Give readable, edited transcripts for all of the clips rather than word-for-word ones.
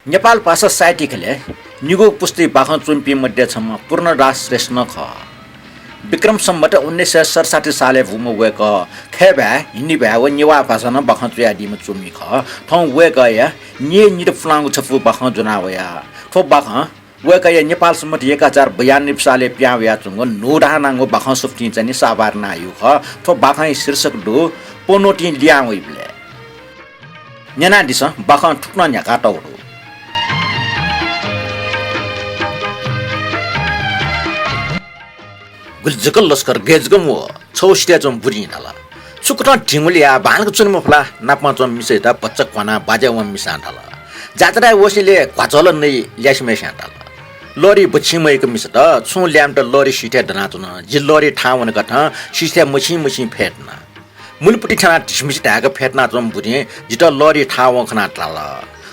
नेपाल भाषा साहित्यिकले निगो पुस्ती बाखन चुम्पी मध्ये छम्म पूर्ण दास श्रेष्ठ ख विक्रम सम्मत 1967 साले भूम वेक खेबा हिन्दी भा व नेवा भाषा न बाखन चुया दिम चुम्मी ख थौ वेक या नि निद फ्लाङ छफु बाखन जुना वया थो बाखन वेक या नेपाल सम्मत 1092 साले प्याव्या चुंग नोडा नांगो बाखन सुफ्टी चाहिँ साबार नायु ख थो बाखन शीर्षक दो पनौटिन लिया वइबले नेना दिस बाखन ठुक्न न्याका टौरो गुलजकल लस्कर गेजगम व छौस्टिया चम बुरी नाला सुकटा ढिङुलिया भानको चुनमा फला नापमा चम मिसेता पच्चक कना बाजा व मिसान थाला जात्रा वसिले क्वाचल नै ल्यासमे सान्ताला लरी बछिमैको मिसता छु ल्याम त लरी सिटे दना चुन जि लरी ठावन कथा सिटे मछि फेट्ना मुलपुटी छना ढिसमिस ढाका फेट्ना चम बुरी जित लरी ठाव खना ताला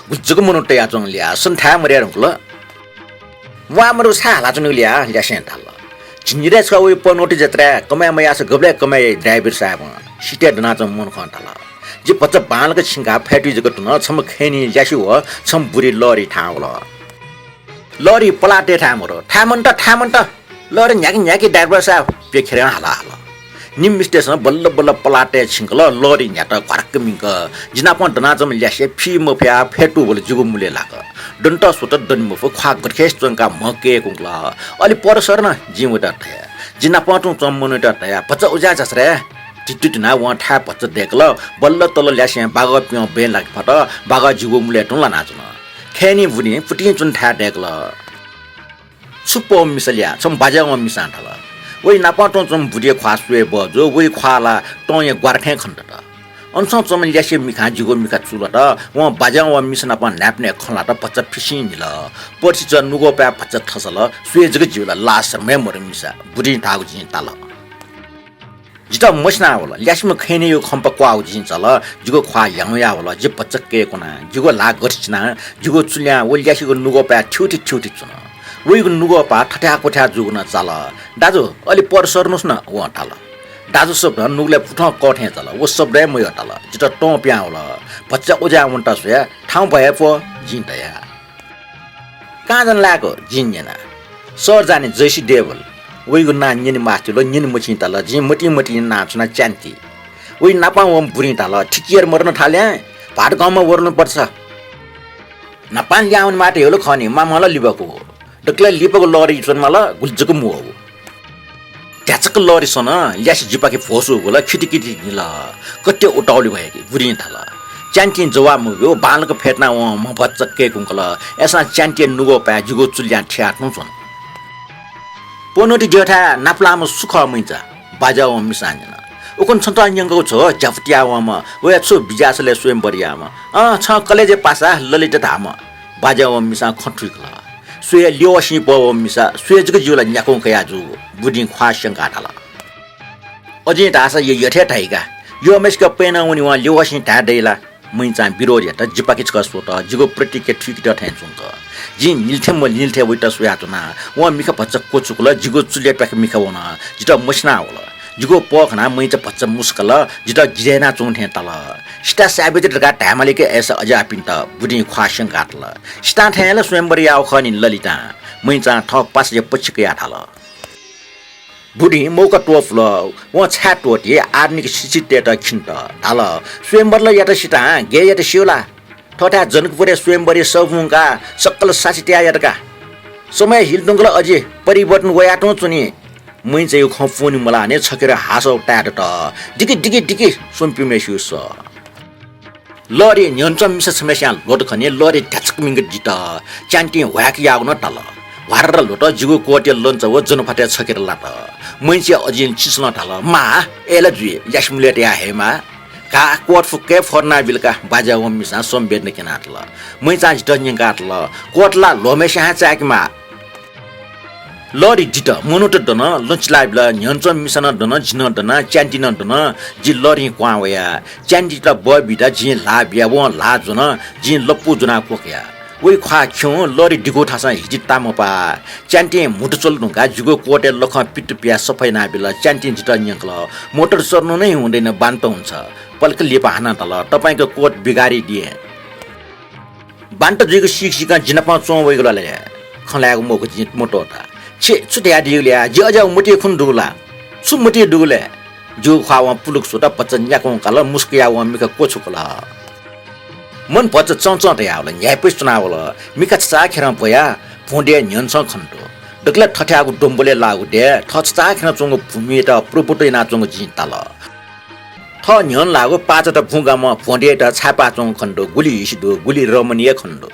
गुजक मनुटे या चङ ल्या सन्था मर्या रंकल वा मरु साला चुन ल्या ल्यासेन ताला जिनिरे छवे पनौटी जत्रा कमाय मयास गब्ले कमाय ड्राइभर साहब सिटे दना चम मन खन्ताला जि पच्च बालक छिंगा फेटि जगत न छम खेनी ल्यासी हो छम बुरी लरी ठावला लरी पलाटे ठामन त लरी न्याकी ड्राइभर साहब पेखेर हाला निम स्टेसन बल्ल बल्ल पलाटे छिंकल लरी न्याट घरक मिंक जिना पन दना जम ल्यासे फी मफ्या फेटु बोल जुगु मुले लाग दन्त सुत दन मफ खा गखेस चंका मके कुंगला अलि परसर न जिमटा थया जिना पटु चम्मुनटा थया पच उजा जसरे टिटिट ना वा ठा पच देखल बल्ल तल ल्यासे बाग पियो बे लाग फट बाग जुगु मुले टुला नाचन खेनी बुनी पुटी चुन ठा देखल सुपो मिसलिया छम बाजाव मिसान थला वइ नापटो चम बुढे ख्वासवे बजो वइ ख्वाला टय ग्वारखे खण्डट अन्स चम ल्यासे मिखा जुगो मिखा चुलट व बाजाव मिसना पन न्याप्ने खला त पच्च फिसिन ल पछि च नुगो प्या पच्च ठसल स्वेजग जिउला लास मेमोरी मिसा बुढी ठागु जिन ताल जिता मसना होला ल्यासम खैने यो खम्प क्वाउ जिन चल जुगो ख्वा याया होला जे पच्च के कोना जुगो ला गर्छना जुगो चुल्या व ल्यासेको नुगो प्या छुटी चुन वइको नुगो पा ठट्या कोठ्या जुगुन चाल दाजु अलि पर सर्नुस् न व टाल दाजु सब नुगले फुठ कठे चाल व सब रे मय टाल जित टो प्या होला बच्चा ओजा वन्टा सोया ठाउँ भए पो जिन्तया काजन लाको जिन्जेना सर जाने जैसी डेभल वइको ना निन मास्टुलो निन मछि टाल जि मटी नाचना च्यान्ती वइ नापा व बुरी टाल ठिकिएर मर्न थाल्या भाट गाउँमा वर्नु पर्छ नपान ल्याउन माटे हेलो खनी मामला लिबको डक्ला लिपको लरी चनमाला गुल्जको मु हो त्याचक लरी सन ल्यासी जिपाके फोसो होला खिटिकिटी निला कट्टे उटाउली भएकी बुरी थाला च्यान्टिन जवाब मुगो बालको फेट्ना व म बच्चके कुंकल एसा च्यान्टिन नुगो पा जुगो चुल्या ठ्याट्नु छन पनौटी जेठा नाप्लाम सुख मिन्छ बाजाव मिसान्जना उकन छन्ता न्यंगको छ जफटियावम वे छु बिजासले स्वयं बरियामा छ कलेजे पासा ललित धाम बाजाव मिसा खट्रिकला स्वे लियोसी पो मिसा स्वे जग जुला न्याको कया जु बुढी ख्वासं काटला अझै दासा यो यथे थाइका यो मेसका पेना उनी वा लियोसी ढादैला मैचा बिरोज त जिपाकिच कसो त जिगो प्रतिके ठिक त थेन्छु त जि निल्थे वइटा सुया तना वा मिखा बच्चा कोचुकला जिगो चुले प्याक मिखा वना जिता मसना होला जिगो पखना मैचा बच्चा मुस्कल जिता गिरेना चोन्थे तल स्टा साबित ढका ढामले के एसा अजा पिन्त बुढी ख्वासं काटला स्टा थेला स्वयंवरी आउ खनि ललिता मैचा ठक पास जे पछिके आथाल बुढी मौका टोफल व छाटोटी आर्निक सिचिते त खिन्त थाल स्वयंवरले यात सिता गे यात शिवला ठटा जनकपुरे स्वयंवरी सबुंका सकल साचित्या यातका समय हिलदुंगला अझै परिवर्तन वयाटो चुनी मै चाहिँ यो खफोनी मला ने छकेर हासौ टाट त डिकी सुम्पिमेसिउस लरी न्यन्चम मिस समस्या लोट खने लरी ढचक मिंग जित च्यान्टी व्याक याउन टल वार लोट जिगो कोटे लन्छ व जनफाटे छकेर लाट मै चाहिँ अजिन चिस्न टल मा एला जुए यासमुलेट या हेमा का कोट फुके फर्ना बिलका बाजा व मिसा सम्बेद्न केनाटल मै चाहिँ डन्यं काटल कोटला लोमेसा चाकमा लरी जित मनुट दन लंच लाइबला न्यन्चम मिसन दन जिन दन च्यान्टिन दन जि लरी क्वावया च्यान्टिटा बबिटा जि लाबिया व लाजन जि लप्पु जना कोक्या वइ ख्वा ख्यौ लरी डिगो थासा हिजिता मपा च्यान्टी मुटचल ढुंगा जुगो कोटे लख पिट पिया सफै नाबिला च्यान्टी जित न्यंकल मोटर सर्नु नै हुँदैन बान्त हुन्छ पल्क लिपा हाना तल तपाईको कोट बिगारी दिए बान्ट जुइको सिक जिनपा चों वइगलाले खलाको मोको जित मोटोटा छे छुट्या दिउल्या जजा मुटी खुन दुला छु मुटी दुले जो खावा पुलुक सोटा पचन्या को कल मुस्किया व मिका कोछुकला मन पच चौचौ त यावल न्याय पिस्टनावल मिका चा खेर पया फोंडे न्यनस खन्तो डकला ठठ्याको डोम्बले लागु दे ठच चा खेर चोंगो भूमि त प्रोपोटै ना चोंगो जिताल ठ न्यन लागु पाच त फुगामा फोंडे त छापा चोंग खन्तो गुली हिसिदो गुली रमणीय खन्तो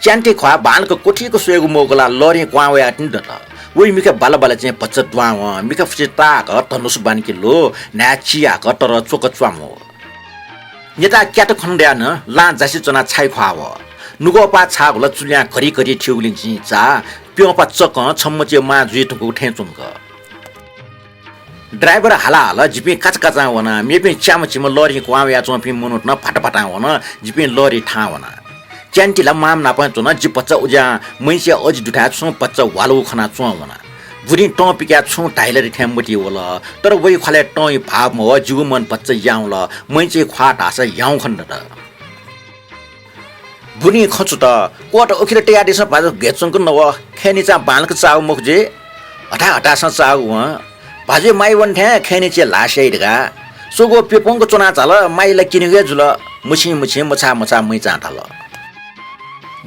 च्यान्टे खवा बालको कोठीको सुएको मोगला लरे क्वावया तिन त वइ मिका बाला चाहिँ पच्च द्वाव मिका फुचिता क तनुस बानकी लो नाचिया क तर चोक च्वामो नेता क्याट खण्ड्या न ला जासी चना छाइ खाव नुगो पा छा होला चुल्या करी करी ठिउलिन छि चा प्यो पा चक छम्मचे मा जुइटको उठे चुंग ड्राइभर हाला हाला जिपे काच काचा वना मेपे च्याम चिम लरी क्वावया चोपी मुनुट न फाटा वना जिपे लरी ठा वना च्यान्टीला माम नापा चुना जि पच्चा उजा मैसे अजि दुठा छु पच्चा वालो खना चुवना बुरी टँ पिक्या छु टाइलर ठ्यामबटी होला तर वइ खले टँ भाव म जिउ मन पच्चा याउल मैसे ख्वा ढासा याउ खण्ड त बुनी खछु त कोट ओखिर टेया देस बाजु गेचंक नव खेनी चा बालक चाउ मुखजे हटा स चाउ व बाजे माइ वन ठ्या खेनी चे लासै ढगा सोगो पेपोंको चुना चाल माइला किनेगे जुल मुछि मछा मै चाटाल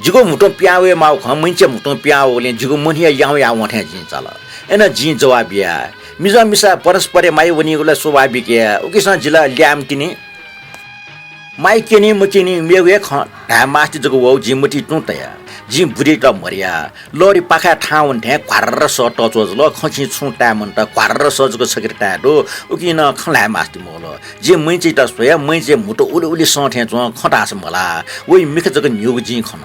जिगो मुटो प्यावे माउ ख मैचे मुटो प्याओले जिगो मनिया याउ या वठे जिन चाल एना जि जवाबिया मिजा मिसा परस्पर माइ वनिगुला स्वाभाविक उकिसा जिला ल्याम तिनी माइ केनी मुकिनी मेवे ख धामास्ति जगो वौ जिमुटी टुतया जि बुढी त मरिया लोरी पाखा ठाउन ठे क्वारर स टचोज ल खछि छुटा मन त क्वारर सजको सकिरटा दो उकिन खला मास्ति मोल जे मैचे त सोया मैचे मुटो उली सठे च खटास मला वइ मिख जग न्युग जि खन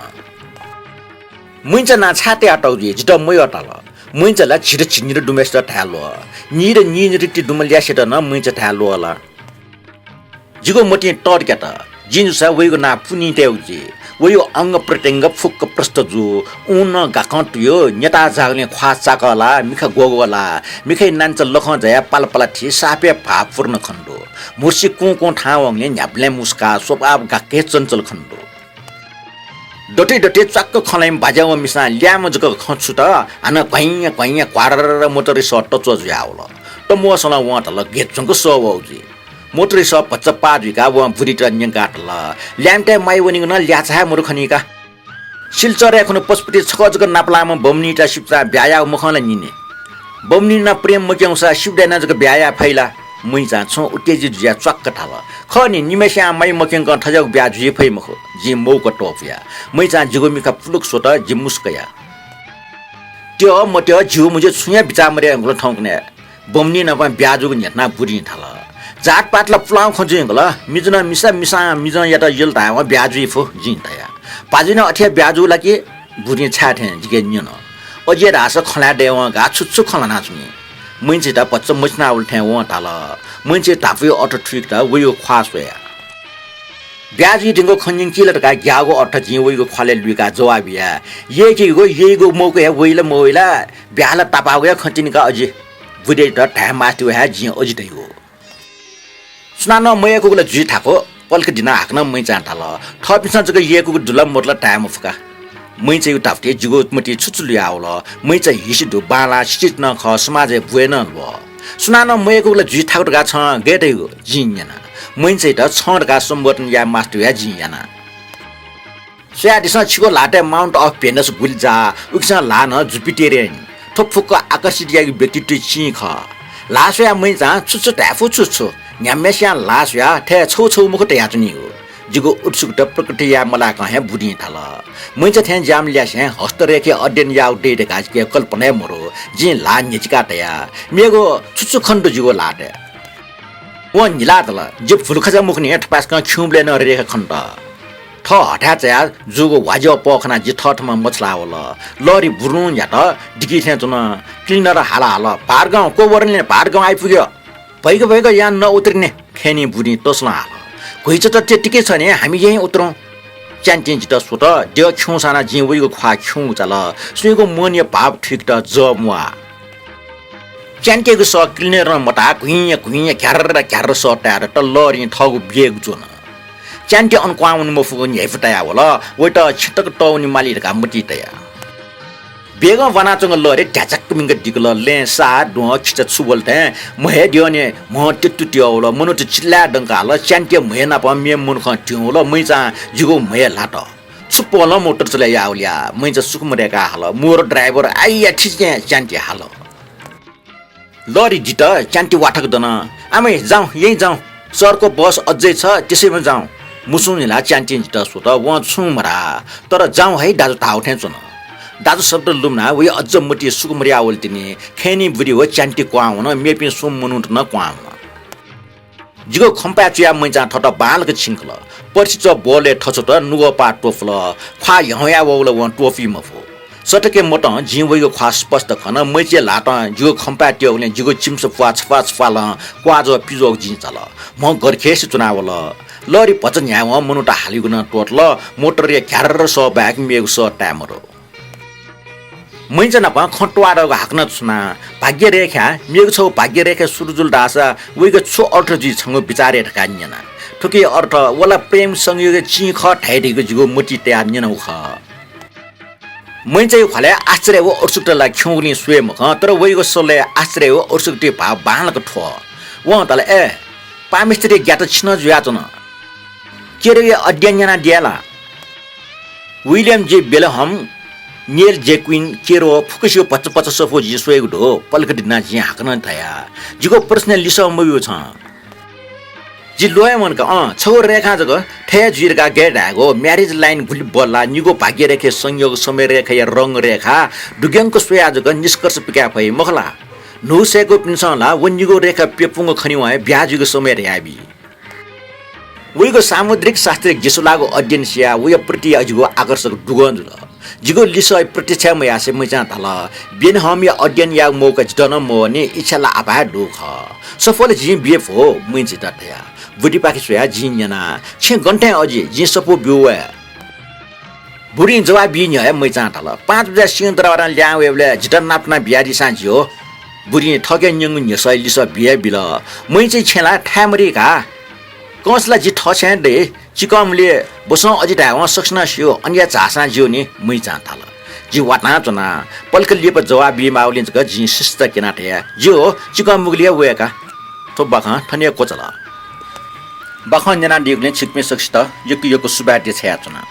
मैचे ना छाते अटौ जे जित मै अटल मैचे ला छिर छिनिर डुमेस्ट थालो निर निरिति डुमल्या सेट न मैचे थालो ला जिगो मटी टड के त जिनुसा वइगो ना पुनि तेउजी वयो अंग प्रत्यंग फुक्क प्रस्त जु उन गाकटयो नेता जागले ख्वा चाकला मिखा गोगोला मिखै नान्च लख जया पालपाला थि सापे भापूर्ण खण्डो मुर्सी को ठावङले न्याप्ले मुस्का स्वभाव गाके चञ्चल खण्डो डटे चक्क खलाइम बाजाव मिसा ल्याम जक खछु त हान क्वाइया क्वारर मोटरी सट चोज्याउल त मोसला वाटल गेचंको सवौजी मोटरी स पच्च पाजुका व बुरिट न्यंगाटल ल्यामटे माइ वनिङ न ल्याछा मुरखनिका सिलचरे खनु पसपति छकजक नापलाम बमनीटा शिप्सा ब्याया मुखला निने बमनी न प्रेम मक्यौसा शिवडेना जक ब्याया फैला मै जाछौ उतेजी जुया चक्क थाल खनि निमेस्या माइ मक्यंक ठजक ब्या जुय फै मख जि मौक टोफिया मै जा जिगोमिका फुलुक सोत जि मुस्कया त्यो मट्यो जिउ मुजे छुया बिचा मरे अंगल ठौकने बमनी न प ब्याजुक नेटना बुरी थाल जात पातला प्लाउ खजिङला मिजना मिसा मिजा याता यल तावा ब्याजु फो जिन्तया पाजिन अठ्या ब्याजु लाके बुरी छाथे जिगे न्यन अजे रास खला देवा गा छुछु खला नाचुनी मैंचे ता पच्च मछना उल्थे व ताल मैंचे ताफे अट ठिक ता वयो ख्वासया ब्याजु दिंगो खन्जिङ किलर का ग्यागो अट जि वयो खले लुका जवाबिया येगो मौको या वइला मोइला ब्याला तापागया खन्टिनका अजे बुडे त ढामास्ति व जि अजितै हो सुनान मयको गुला जुइ थाको पल्क दिना हाक्न मै चाटाल थपिसा जग येको दुला मोटला टाइम फुका मै चाहिँ उताफटे जुगो मटी छुचुलि आउल मै चाहिँ हिसिदु बाला सिट न ख समाज बुएन व सुनान मयको गुला जुइ थाको गा छ गेटै हो जिन्याना मै चाहिँ त छडका सम्बोधन या मास्टर या जिन्याना स्या दिस छिको लाटे माउन्ट अफ भेनस गुलजा उक्सा लान जुपिटेरियन थोफुक आकर्षित या व्यक्तित्व छि ख लासया मै जा छुछु टाफु छुछु न्यामेस्या लासया थे छौ मुख तया चुनी हो जिगो उत्सुकता प्रकृतिया मला कहे बुढी थाल मैच थे जाम ल्यासे हस्तरेखे अध्ययन या उडेट गाज के कल्पना मरो जि ला निचका तया मेगो छुछु खण्ड जिगो लाटे व निला तल जे फुलखजा मुख नि ठपास क खिउबले न रेखा खण्ड ठ हटा चया जुगो वाजो पखना जि ठठमा मछला होल लरी बुरुन या त डिकी थे जुन क्लिनर हाला पारगाउँ को वरले पारगाउँ आइपुग्यो भइगो यहाँ नउत्रिने खेनी बुढी तोस्ला हाल कोही त त्यतिकै छ नि हामी यही उत्रौँ च्यान्टिन त सोत देव छौसाना जि वइगो ख्वा छौ चल सुइगो मन भाव ठिक त जमुआ च्यान्टेको स क्लिनर मटा घुइया घ्यार सटाएर त लरी ठगु बेग जोन च्यान्टे अन्क्वाउनु मफुको न्याइफुटाया होला वेट छिटक टौनी मालिरका मुटितया बेग वनाचंग लरे ट्याचक मिंग दिगल ले सा दो खिच छुबलते महे दियोने म टिटुटियोल मनुट चिल्ला डंकाल च्यान्टे महेना प मे मुन ख ट्योल मैचा जिगो महे लाट छुपोल मोटर चले याउल्या मैचा सुकुमरेका हाल मोर ड्राइभर आइया ठिचे च्यान्टे हाल लरी जित च्यान्टे वाठक दन आमे जाऊ यही जाऊ सरको बस अझै छ त्यसैमा जाऊ मुसुनिला च्यान्टे जित सुत व छुमरा तर जाऊ है दाजु थाउ ठेचुन दाजु शब्द लुम्ना वे अझ मुटी सुकुमरिया ओल्तिनी खेनी बुढी हो च्यान्टी क्वाउन मेपि सुम मुनुट न क्वाउन जिगो खम्पा चुया मैचा ठट बालक छिंकल पर्सि च बोले ठछोट नुगो पा टोफल ख्वा यहया वौल व टोफी मफो सटके मोट जि वइगो ख्वा स्पष्ट खन मैचे लाट जिगो खम्पा ट्योले जिगो चिम्स फुवा छफा छफाल क्वाजो पिजो जि चल म गरखेस चुनावल लरी पच न्याव मुनुटा हालिगुन टोटल मोटर रे क्यार स ब्याग मेगु स ट्यामरो मैजना प खटवार हाक्न छुना भाग्य रेखा मेगु छौ भाग्य रेखा सुरजुल दासा वइगो छु अर्थ जि छंगो विचारे ढकान्यना ठुकी अर्थ वला प्रेम संयोग चि ख ठाइदिगो जिगो मुटी त्या न्यनौ ख मैचै खले आश्चर्य हो अर्सुकटला ख्युनी स्वेम ख तर वइगो सोले आश्चर्य हो अर्सुकटी भा बाणक ठो व तले ए पामिस्त्री ग्यात छिन जुयाचन केरे अध्ययनना दियाला विलियम जे बेलहम नेल जेक्विन केरो फुकसियो 55 सफो जिसोएको ढो पलकटिना जि हाक्न थया जिगो प्रश्न लिस मयो छ जि लोय मनका छौ रेखा जग ठे जिरका गेडागो म्यारेज लाइन गुल बल्ला निगो भाग्य रेखे संयोग समय रेखा या रंग रेखा दुग्यंक सोया जग निष्कर्ष पिका भई मखला नौसेको पिन्सला वन्निगो रेखा पेपुंग खनिवाय ब्याजुगो समय रेयाबी वइगो सामुद्रिक शास्त्रिक जिसुलागो अध्ययन सिया वय प्रति अजिगो आकर्षक दुगन जिगो लिसय प्रत्यक्ष मयासे मैचा तल बिन हम या अध्ययन या मौका जन मोने इच्छाला आभा दुख सफल जि बिएफ हो मैच तया बुढी पाखी सोया जिन्यना छे घण्टा अझै जि सपो बिउ बुढी जवाब बिन है मैचा तल 5 बजे सिंह दरबार ल्याउ एवले जिटन नाप्ना बियारी साँझ हो बुढी ठगे न्यङ न्यसै लिस बिए बिल मैचै छेला ठामरीका कसला जि ठछे दे चिकमले बसौं अजिटा सक्सना सियो अन्य चासा जियो नि मै चाथाल जि वाटना चना पलकलिए प जवाब बि माउलिन ज जि शिस्त केना थे जियो चिकम मुगलिया वेका तो बाखा ठनिया कोचला बाखा जना दिगले छिकमे सक्सित यकु सुबाटे छया चना